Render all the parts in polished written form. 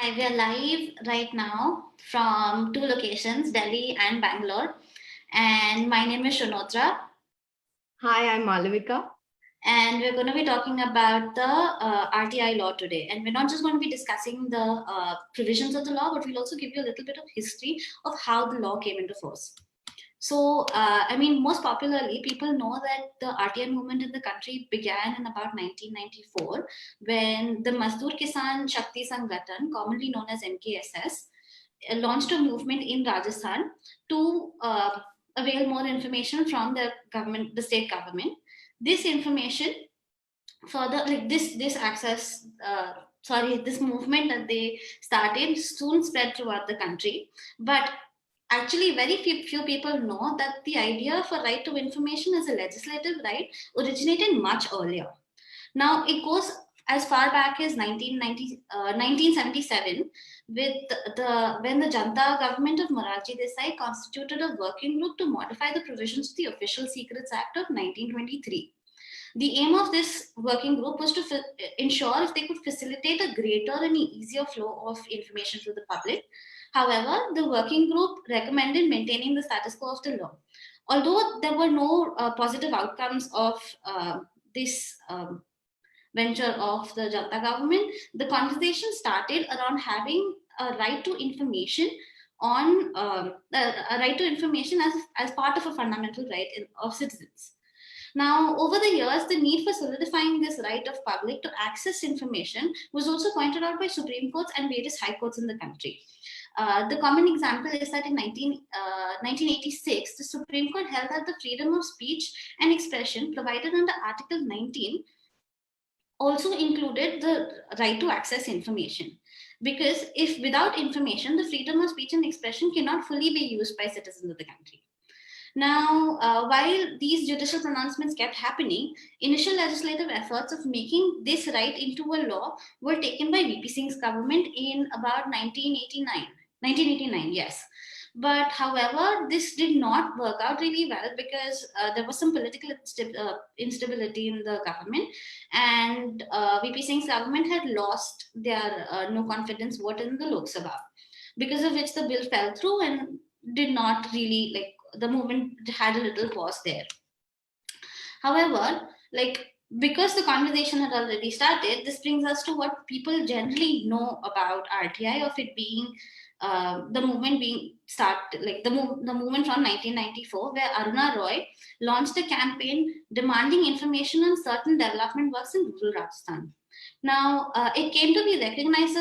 Hi, we are live right now from two locations, Delhi and Bangalore. And my name is Shunotra. Hi, I'm Malavika. And we're going to be talking about the RTI law today. And we're not just going to be discussing the provisions of the law, but we'll also give you a little bit of history of how the law came into force. So, most popularly, people know that the RTI movement in the country began in about 1994 when the Mazdoor Kisan Shakti Sangathan, commonly known as MKSS, launched a movement in Rajasthan to avail more information from the government, the state government. This information further, like this access, this movement that they started soon spread throughout the country, but actually very few people know that the idea for right to information as a legislative right originated much earlier. Now it goes as far back as 1977 with when the Janta government of Morarji Desai constituted a working group to modify the provisions of the Official Secrets Act of 1923. The aim of this working group was to ensure if they could facilitate a greater and easier flow of information to the public. However, the working group recommended maintaining the status quo of the law. Although there were no positive outcomes of this venture of the Janta government, the conversation started around having a right to information on a right to information as part of a fundamental right of citizens. Now, over the years, the need for solidifying this right of public to access information was also pointed out by Supreme Courts and various high courts in the country. The common example is that in 1986, the Supreme Court held that the freedom of speech and expression provided under Article 19 also included the right to access information. Because if without information, the freedom of speech and expression cannot fully be used by citizens of the country. Now, while these judicial pronouncements kept happening, initial legislative efforts of making this right into a law were taken by VP Singh's government in about 1989. 1989, yes. But however, this did not work out really well because there was some political instability in the government, and VP Singh's government had lost their no confidence vote in the Lok Sabha, because of which the bill fell through and did not really, like, the movement had a little pause there. However, because the conversation had already started, this brings us to what people generally know about RTI, of it being the movement being started, like the movement from 1994, where Aruna Roy launched a campaign demanding information on certain development works in rural Rajasthan. Now, it came to be recognized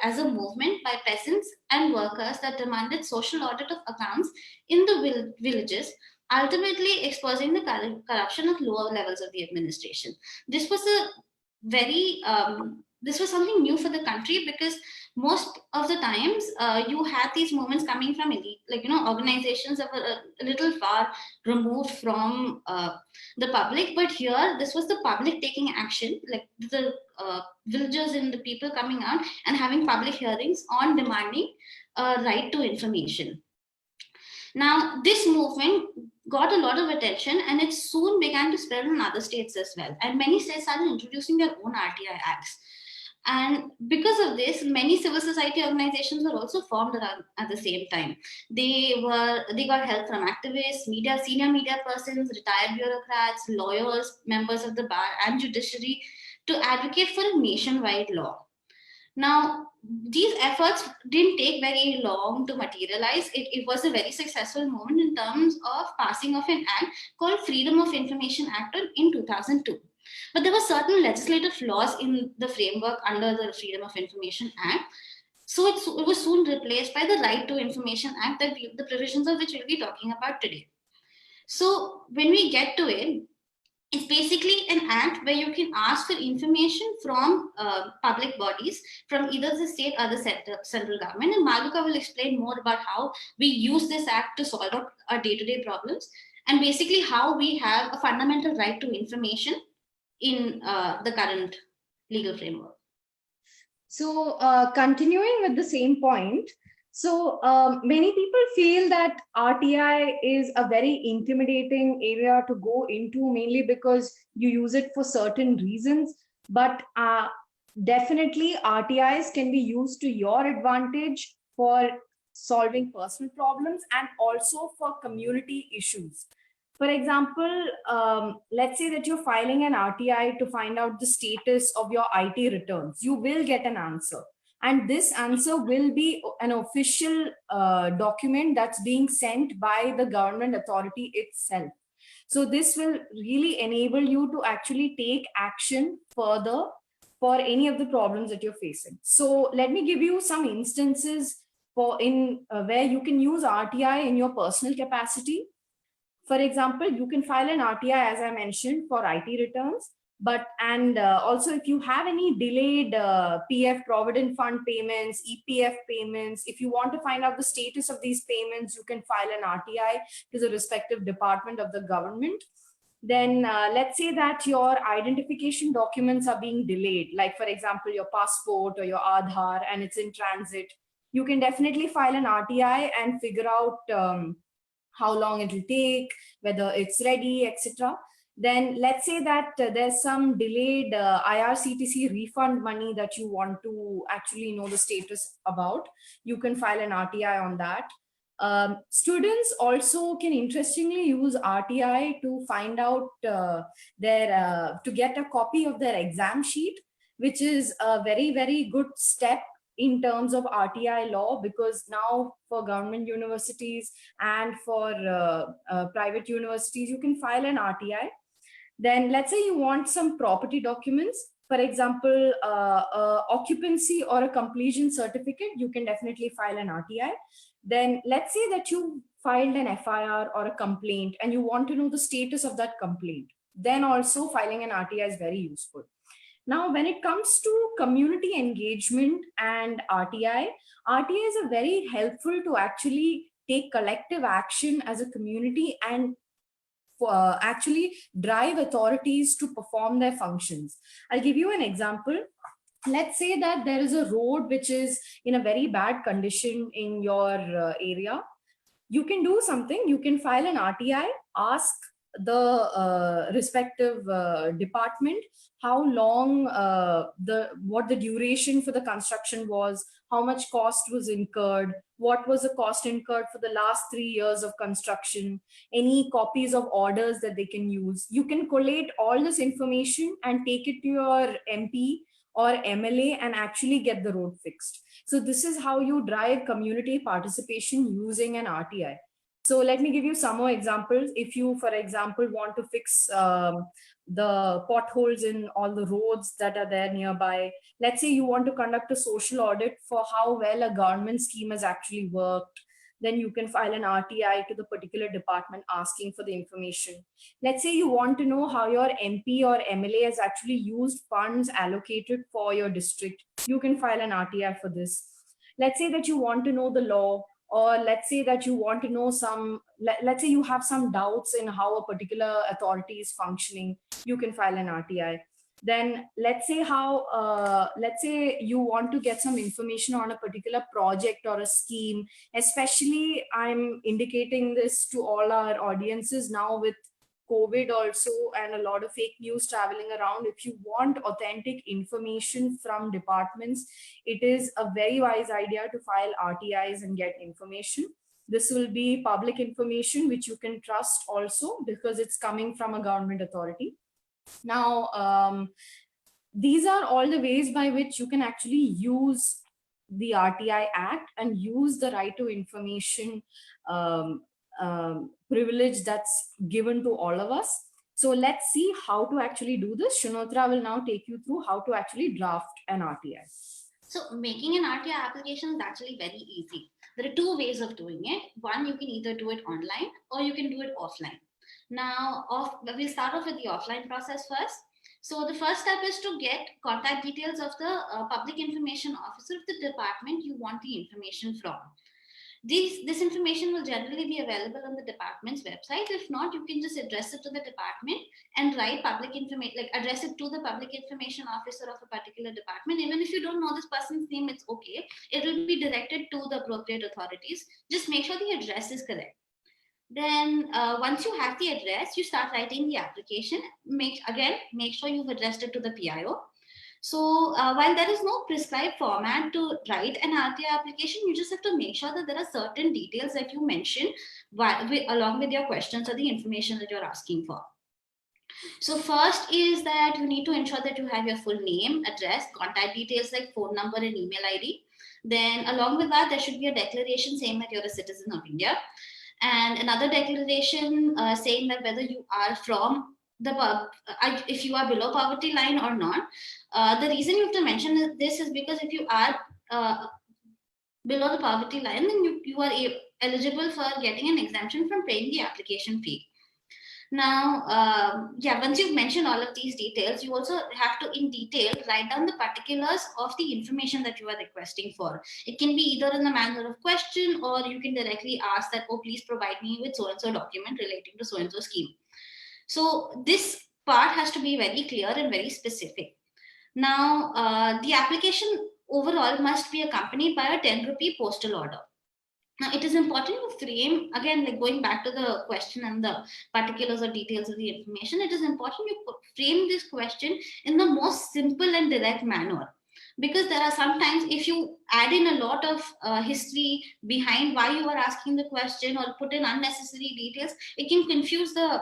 as a movement by peasants and workers that demanded social audit of accounts in the villages, ultimately exposing the corruption of lower levels of the administration. This was a very this was something new for the country, because most of the times you had these movements coming from elite, organizations that were a little far removed from the public. But here, this was the public taking action, like the villagers and the people coming out and having public hearings on demanding a right to information. Now, this movement got a lot of attention, and it soon began to spread in other states as well. And many states started introducing their own RTI acts. And because of this, many civil society organizations were also formed around at the same time. They got help from activists, senior media persons, retired bureaucrats, lawyers, members of the bar and judiciary to advocate for a nationwide law. Now, these efforts didn't take very long to materialize. It was a very successful moment in terms of passing of an act called Freedom of Information Act in 2002. But there were certain legislative flaws in the framework under the Freedom of Information Act. So it was soon replaced by the Right to Information Act, the provisions of which we'll be talking about today. So when we get to it, it's basically an act where you can ask for information from public bodies, from either the state or the central government. And Malvika will explain more about how we use this act to solve our day-to-day problems, and basically how we have a fundamental right to information in the current legal framework. So continuing with the same point, so many people feel that RTI is a very intimidating area to go into, mainly because you use it for certain reasons. But Definitely, RTIs can be used to your advantage for solving personal problems and also for community issues. For example, let's say that you're filing an RTI to find out the status of your IT returns. You will get an answer. And this answer will be an official document that's being sent by the government authority itself. So this will really enable you to actually take action further for any of the problems that you're facing. So let me give you some instances for in where you can use RTI in your personal capacity. For example, you can file an RTI, as I mentioned, for IT returns. But and also, if you have any delayed PF Provident Fund payments, EPF payments, if you want to find out the status of these payments, you can file an RTI to the respective department of the government. Then let's say that your identification documents are being delayed, like for example, your passport or your Aadhaar, and it's in transit. You can definitely file an RTI and figure out how long it will take, whether it's ready, etc. Then let's say that there's some delayed IRCTC refund money that you want to actually know the status about. You can file an RTI on that. Students also can interestingly use RTI to find out to get a copy of their exam sheet, which is a very, very good step in terms of RTI law, because now for government universities and for private universities, you can file an RTI. Then let's say you want some property documents, for example, occupancy or a completion certificate, you can definitely file an RTI. Then let's say that you filed an FIR or a complaint and you want to know the status of that complaint. Then also filing an RTI is very useful. Now, when it comes to community engagement and RTI is a very helpful to actually take collective action as a community and actually drive authorities to perform their functions. I'll give you an example. Let's say that there is a road which is in a very bad condition in your area. You can do something. You can file an RTI, ask the respective department how long what the duration for the construction was, how much cost was incurred, what was the cost incurred for the last 3 years of construction, any copies of orders that they can use. You can collate all this information and take it to your MP or MLA and actually get the road fixed. So this is how you drive community participation using an RTI. So let me give you some more examples. If you, for example, want to fix the potholes in all the roads that are there nearby, let's say you want to conduct a social audit for how well a government scheme has actually worked, then you can file an RTI to the particular department asking for the information. Let's say you want to know how your MP or MLA has actually used funds allocated for your district. You can file an RTI for this. Let's say that you want to know the law, or let's say that you want to know let's say you have some doubts in how a particular authority is functioning. You can file an RTI. Then let's say you want to get some information on a particular project or a scheme. Especially, I'm indicating this to all our audiences now with COVID also and a lot of fake news traveling around. If you want authentic information from departments, it is a very wise idea to file RTIs and get information. This will be public information which you can trust also because it's coming from a government authority. Now, these are all the ways by which you can actually use the RTI Act and use the right to information privilege that's given to all of us. So let's see how to actually do this. Shunotra will now take you through how to actually draft an RTI. So making an RTI application is actually very easy. There are two ways of doing it. One, you can either do it online or you can do it offline. Now, we'll start off with the offline process first. So the first step is to get contact details of the public information officer of the department you want the information from. This information will generally be available on the department's website. If not, you can just address it to the department and write public information, like address it to the public information officer of a particular department. Even if you don't know this person's name, it's okay. It will be directed to the appropriate authorities. Just make sure the address is correct. Then once you have the address, you start writing the application. Make sure you've addressed it to the PIO. So while there is no prescribed format to write an RTI application, you just have to make sure that there are certain details that you mention along with your questions or the information that you're asking for. So first is that you need to ensure that you have your full name, address, contact details like phone number and email ID. Then along with that, there should be a declaration saying that you're a citizen of India, and another declaration saying that whether you are from if you are below poverty line or not. The reason you have to mention this is because if you are below the poverty line, then you are eligible for getting an exemption from paying the application fee. Now, once you've mentioned all of these details, you also have to, in detail, write down the particulars of the information that you are requesting for. It can be either in the manner of question, or you can directly ask that, oh, please provide me with so-and-so document relating to so-and-so scheme. So this part has to be very clear and very specific. Now, the application overall must be accompanied by a 10 rupee postal order. Now, it is important to frame, again, like going back to the question and the particulars or details of the information, it is important you frame this question in the most simple and direct manner. Because there are sometimes, if you add in a lot of history behind why you are asking the question or put in unnecessary details, it can confuse the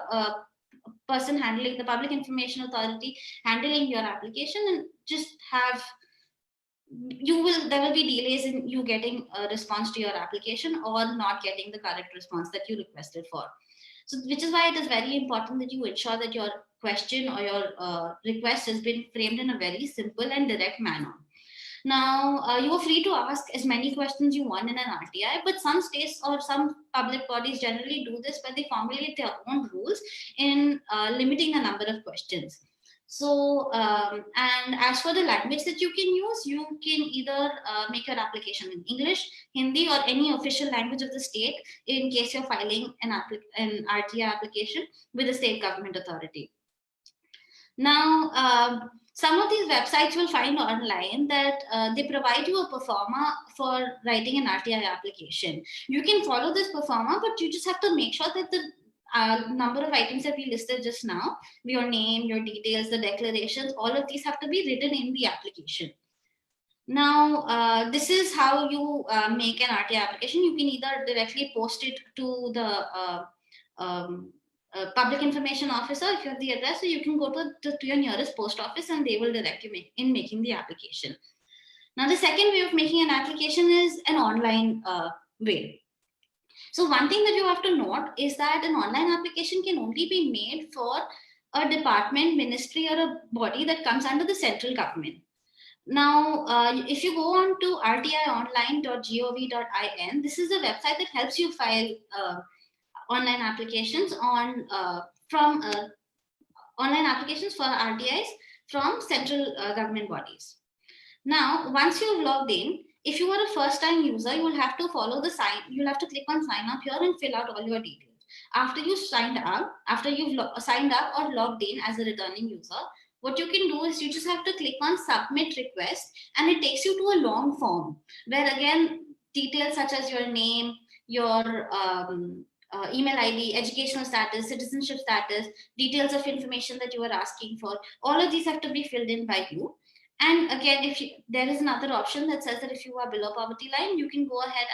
person handling, the public information authority handling your application, and just have there will be delays in you getting a response to your application or not getting the correct response that you requested for. So which is why it is very important that you ensure that your question or your request has been framed in a very simple and direct manner. Now, you are free to ask as many questions you want in an RTI, but some states or some public bodies generally do this, but they formulate their own rules in limiting the number of questions. So, and as for the language that you can use, you can either make your application in English, Hindi, or any official language of the state in case you're filing an RTI application with the state government authority. Now, some of these websites you'll find online that they provide you a performer for writing an RTI application. You can follow this performer, but you just have to make sure that the number of items that we listed just now, your name, your details, the declarations, all of these have to be written in the application. Now, this is how you make an RTI application. You can either directly post it to the public information officer if you have the address, so you can go to your nearest post office and they will direct you in making the application. Now, the second way of making an application is an online way. So one thing that you have to note is that an online application can only be made for a department, ministry, or a body that comes under the central government. Now, if you go on to rtionline.gov.in, this is a website that helps you file online applications from online applications for RTIs from central government bodies. Now, once you've logged in, if you are a first-time user, you will have to follow the you'll have to click on sign up here and fill out all your details. After you've signed up or logged in as a returning user, what you can do is you just have to click on submit request, and it takes you to a long form where again details such as your name, your email ID, educational status, citizenship status, details of information that you are asking for, all of these have to be filled in by you. And again, there is another option that says that if you are below poverty line, you can go ahead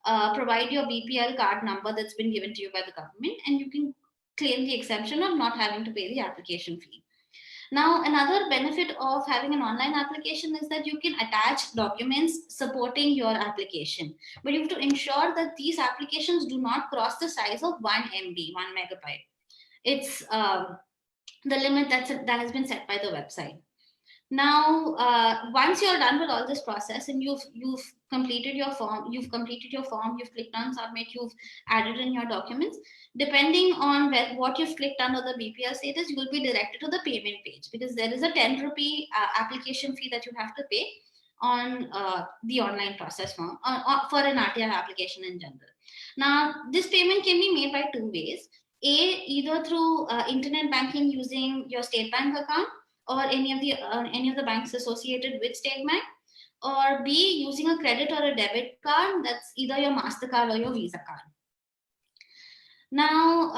and provide your BPL card number that's been given to you by the government, and you can claim the exemption of not having to pay the application fee. Now, another benefit of having an online application is that you can attach documents supporting your application, but you have to ensure that these applications do not cross the size of 1 MB, 1 megabyte. It's the limit that has been set by the website. Now, once you're done with all this process and you've completed your form, you've clicked on submit, you've added in your documents, depending on what you've clicked under the BPL status, you will be directed to the payment page, because there is a 10 rupee application fee that you have to pay on the online process form for an RTI application in general. Now, this payment can be made by two ways. Either through internet banking using your state bank account, or any of the banks associated with State Bank, or B, using a credit or a debit card, that's either your MasterCard or your Visa card. Now,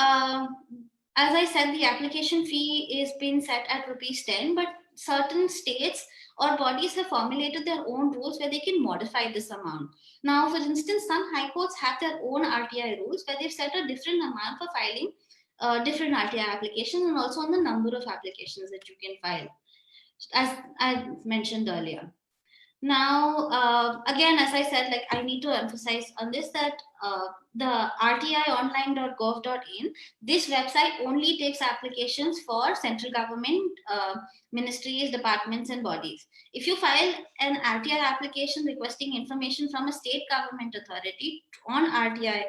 as I said, the application fee is been set at rupees 10, but certain states or bodies have formulated their own rules where they can modify this amount. Now, for instance, some high courts have their own RTI rules where they've set a different amount for filing different RTI applications, and also on the number of applications that you can file, as I mentioned earlier. Now, again, as I said, like, I need to emphasize on this that the rtionline.gov.in, this website only takes applications for central government ministries, departments, and bodies. If you file an RTI application requesting information from a state government authority on RTI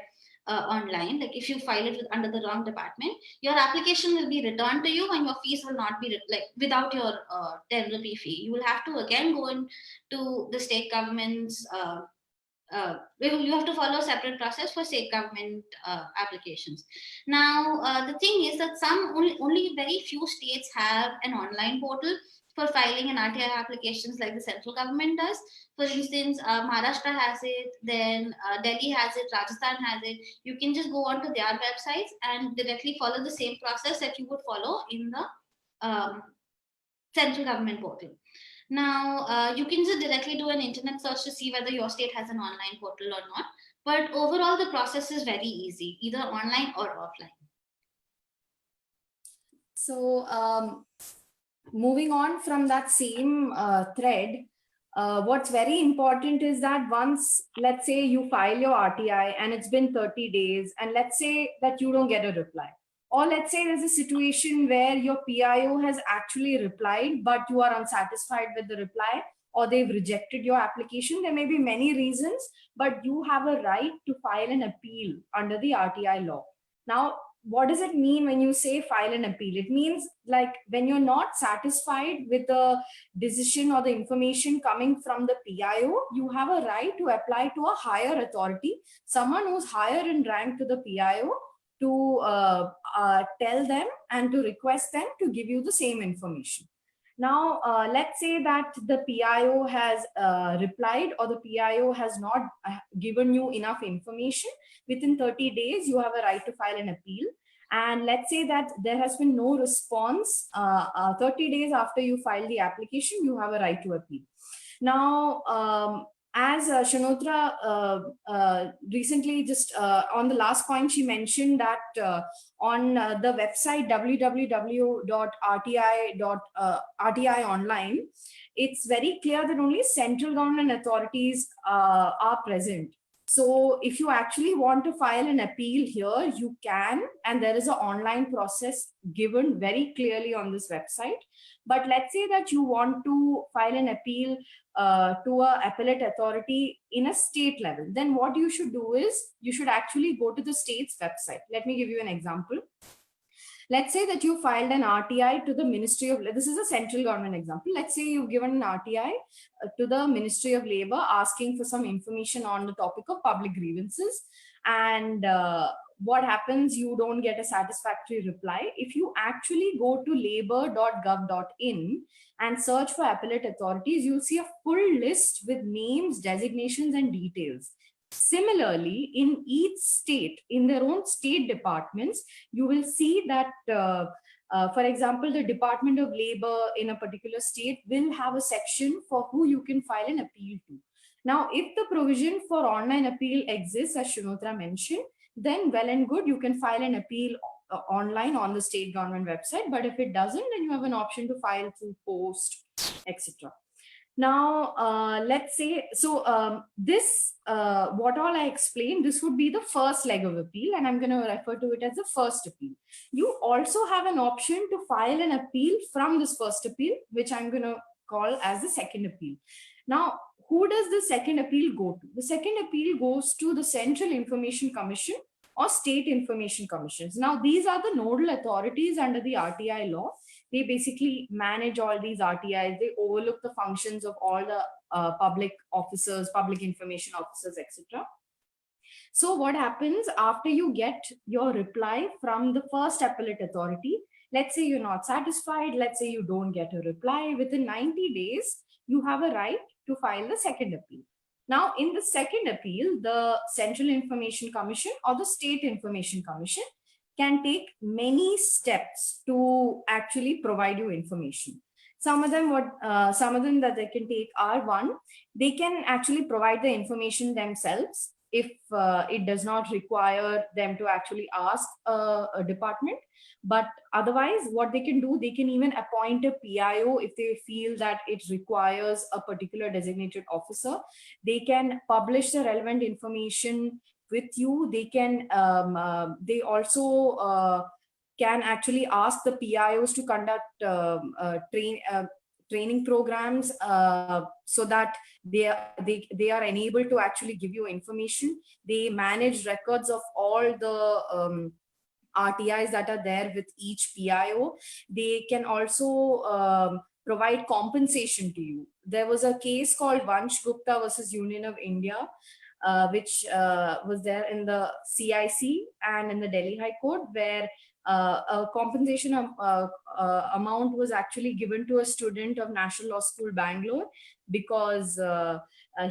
online, like if you file it under the wrong department, your application will be returned to you, and your fees will not be like without your 10 rupee fee. You will have to again go in to the state government's you have to follow a separate process for state government applications. Now, the thing is that only very few states have an online portal for filing an RTI applications like the central government does. For instance, Maharashtra has it, then Delhi has it, Rajasthan has it. You can just go onto their websites and directly follow the same process that you would follow in the central government portal. Now, you can just directly do an internet search to see whether your state has an online portal or not. But overall, the process is very easy, either online or offline. So, moving on from that same thread, what's very important is that once, let's say you file your RTI and it's been 30 days, and let's say that you don't get a reply. Or let's say there's a situation where your PIO has actually replied, but you are unsatisfied with the reply, or they've rejected your application. There may be many reasons, but you have a right to file an appeal under the RTI law. Now, what does it mean when you say file an appeal? It means like when you're not satisfied with the decision or the information coming from the PIO, you have a right to apply to a higher authority, someone who's higher in rank to the PIO, to tell them and to request them to give you the same information. Now, let's say that the PIO has replied, or the PIO has not given you enough information. Within 30 days, you have a right to file an appeal. And let's say that there has been no response 30 days after you file the application, you have a right to appeal. Now, as Shanotra recently, just on the last point, she mentioned that on the website www.rti online, it's very clear that only central government authorities are present. So if you actually want to file an appeal here, you can, and there is an online process given very clearly on this website. But let's say that you want to file an appeal to a appellate authority in a state level, then what you should do is you should actually go to the state's website. Let me give you an example. Let's say that you filed an RTI to the Ministry of, this is a central government example. Let's say you've given an RTI to the Ministry of Labor asking for some information on the topic of public grievances. And what happens? You don't get a satisfactory reply. If you actually go to labor.gov.in and search for appellate authorities, you'll see a full list with names, designations, and details. Similarly, in each state, in their own state departments, you will see that, for example, the Department of Labor in a particular state will have a section for who you can file an appeal to. Now, if the provision for online appeal exists, as Shanotra mentioned, then well and good, you can file an appeal online on the state government website. But if it doesn't, then you have an option to file through post, etc. Now, let's say, so this, what all I explained, this would be the first leg of appeal, and I'm going to refer to it as the first appeal. You also have an option to file an appeal from this first appeal, which I'm going to call as the second appeal. Now, who does the second appeal go to? The second appeal goes to the Central Information Commission or State Information Commissions. Now, these are the nodal authorities under the RTI law. They basically manage all these RTIs. They overlook the functions of all the public officers, public information officers, etc. So what happens after you get your reply from the first appellate authority? Let's say you're not satisfied. Let's say you don't get a reply. Within 90 days, you have a right to file the second appeal. Now, in the second appeal, the Central Information Commission or the State Information Commission can take many steps to actually provide you information. Some of them, some of them that they can take are: one, they can actually provide the information themselves if it does not require them to actually ask a department. But otherwise, what they can do, they can even appoint a PIO if they feel that it requires a particular designated officer. They can publish the relevant information with you. They can they also can actually ask the PIOs to conduct training programs, so that they are enabled to actually give you information. They manage records of all the RTIs that are there with each PIO. They can also provide compensation to you. There was a case called Vansh Gupta versus Union of India, which was there in the CIC and in the Delhi High Court, where a compensation amount was actually given to a student of National Law School, Bangalore, because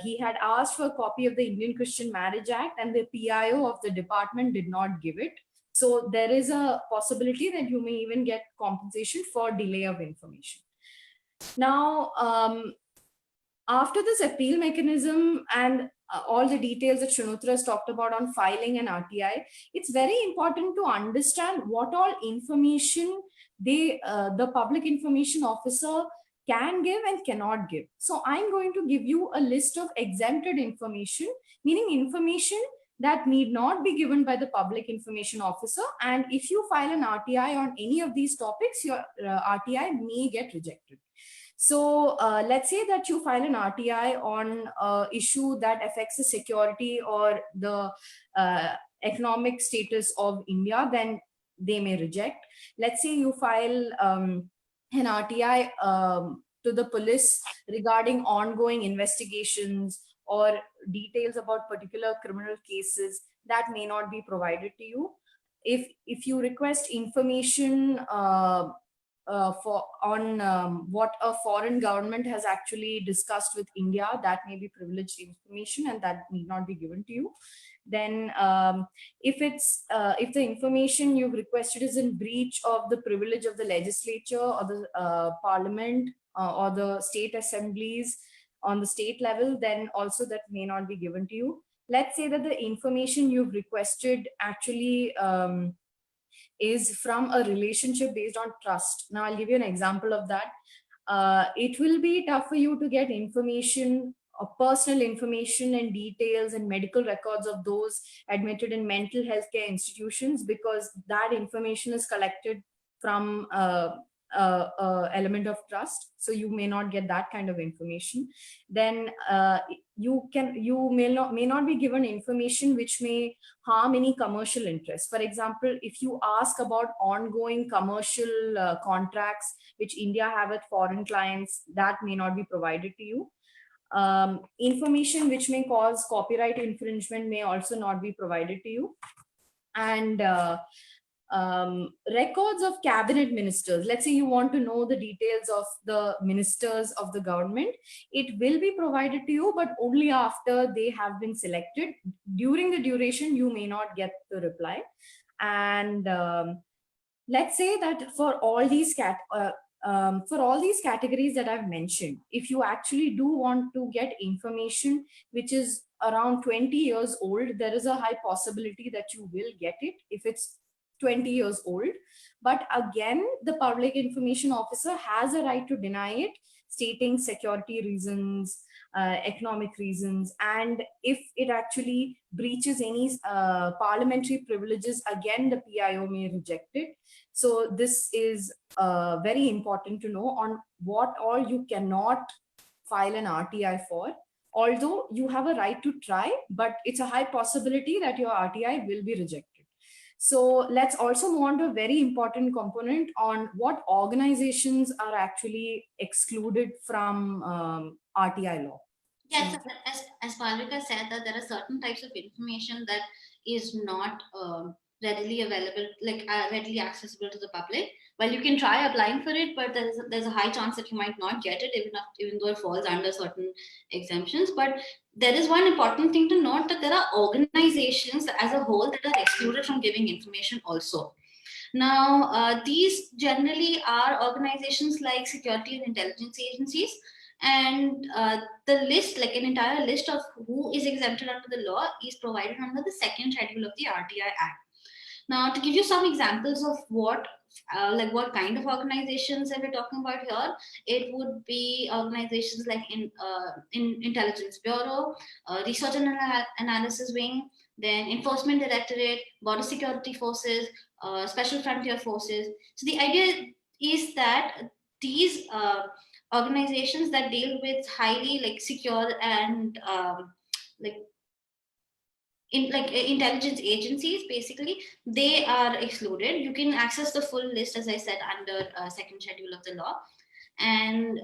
he had asked for a copy of the Indian Christian Marriage Act, and the PIO of the department did not give it. So there is a possibility that you may even get compensation for delay of information. Now, after this appeal mechanism and all the details that Shunitra has talked about on filing and RTI, it's very important to understand what all information the public information officer can give and cannot give. So I'm going to give you a list of exempted information, meaning information that need not be given by the public information officer. And if you file an RTI on any of these topics, your RTI may get rejected. So let's say that you file an RTI on an issue that affects the security or the economic status of India, then they may reject. Let's say you file an RTI to the police regarding ongoing investigations or details about particular criminal cases, that may not be provided to you. If you request information for on what a foreign government has actually discussed with India, that may be privileged information and that need not be given to you. Then if the information you've requested is in breach of the privilege of the legislature or the parliament or the state assemblies on the state level, then also that may not be given to you. Let's say that the information you've requested actually is from a relationship based on trust. Now, I'll give you an example of that. It will be tough for you to get information, personal information and details and medical records of those admitted in mental health care institutions, because that information is collected from element of trust. So you may not get that kind of information. Then you may not be given information which may harm any commercial interest. For example, if you ask about ongoing commercial contracts which India have with foreign clients, that may not be provided to you. Information which may cause copyright infringement may also not be provided to you. And records of cabinet ministers, let's say you want to know the details of the ministers of the government, it will be provided to you, but only after they have been selected. During the duration, you may not get the reply. And let's say that for all these categories that I've mentioned, if you actually do want to get information which is around 20 years old, there is a high possibility that you will get it if it's 20 years old. But again, the public information officer has a right to deny it, stating security reasons, economic reasons, and if it actually breaches any parliamentary privileges, again, the PIO may reject it. So this is very important to know on what all you cannot file an RTI for. Although you have a right to try, but it's a high possibility that your RTI will be rejected. So let's also move on to a very important component on what organizations are actually excluded from RTI law. Yes, as Palvika said, that there are certain types of information that is not readily available, like readily accessible to the public. Well, you can try applying for it, but there's a high chance that you might not get it, even though it falls under certain exemptions. But there is one important thing to note, that there are organizations as a whole that are excluded from giving information also. Now, these generally are organizations like security and intelligence agencies, and the list, like an entire list of who is exempted under the law, is provided under the second schedule of the RTI Act. Now, to give you some examples of what kind of organizations that we're talking about here, it would be organizations like in Intelligence Bureau, Research and Analysis Wing, then Enforcement Directorate, Border Security Forces, Special Frontier Forces. So the idea is that these organizations that deal with highly like secure and like intelligence agencies, basically they are excluded. You can access the full list, as I said, under second schedule of the law. And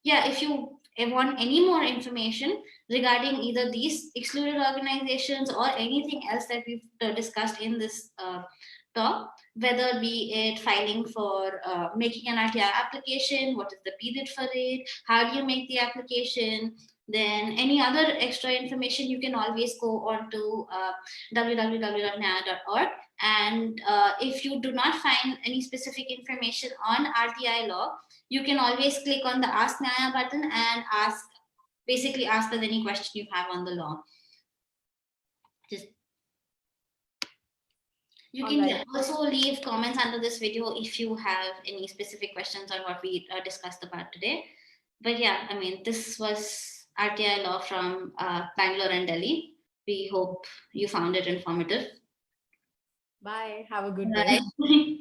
yeah, if you want any more information regarding either these excluded organizations or anything else that we've discussed in this talk, whether be it filing for making an RTI application, what is the period for it, how do you make the application, then any other extra information, you can always go on to www.nyaya.org. And if you do not find any specific information on RTI law, you can always click on the Ask Nyaya button and basically ask us any question you have on the law. You can also leave comments under this video if you have any specific questions on what we discussed about today. But yeah, I mean, this was RTI law from Bangalore and Delhi. We hope you found it informative. Bye. Have a good day. Bye.